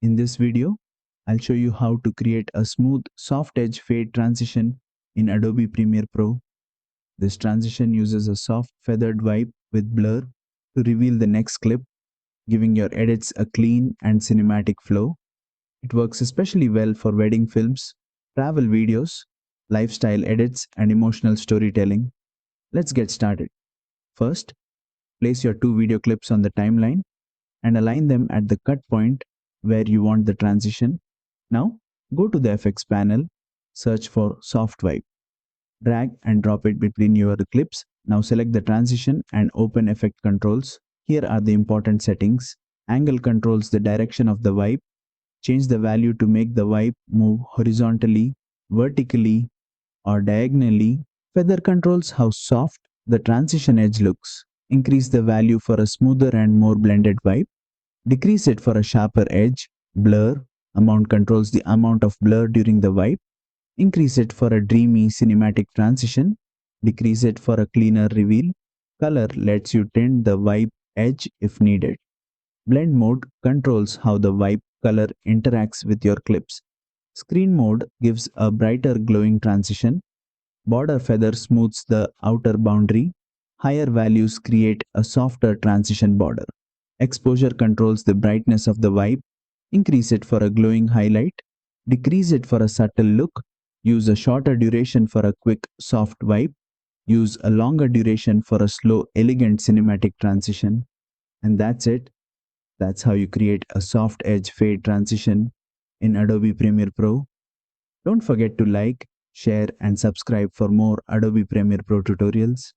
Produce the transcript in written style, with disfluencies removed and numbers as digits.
In this video, I'll show you how to create a smooth soft edge fade transition in Adobe Premiere Pro. This transition uses a soft feathered vibe with blur to reveal the next clip, giving your edits a clean and cinematic flow. It works especially well for wedding films, travel videos, lifestyle edits, and emotional storytelling. Let's get started. First, place your two video clips on the timeline and align them at the cut point where you want the transition. Now, go to the FX panel, search for Soft Vibe. Drag and drop it between your clips. Now select the transition and open Effect Controls. Here are the important settings. Angle controls the direction of the vibe. Change the value to make the vibe move horizontally, vertically, or diagonally. Feather controls how soft the transition edge looks. Increase the value for a smoother and more blended vibe. Decrease it for a sharper edge. Blur amount controls the amount of blur during the vibe. Increase it for a dreamy cinematic transition. Decrease it for a cleaner reveal. Color lets you tint the vibe edge if needed. Blend mode controls how the vibe color interacts with your clips. Screen mode gives a brighter glowing transition. Border feather smooths the outer boundary. Higher values create a softer transition border. Exposure controls the brightness of the vibe. Increase it for a glowing highlight. Decrease it for a subtle look. Use a shorter duration for a quick, soft vibe. Use a longer duration for a slow, elegant cinematic transition. And that's it. That's how you create a soft edge fade transition in Adobe Premiere Pro. Don't forget to like, share, and subscribe for more Adobe Premiere Pro tutorials.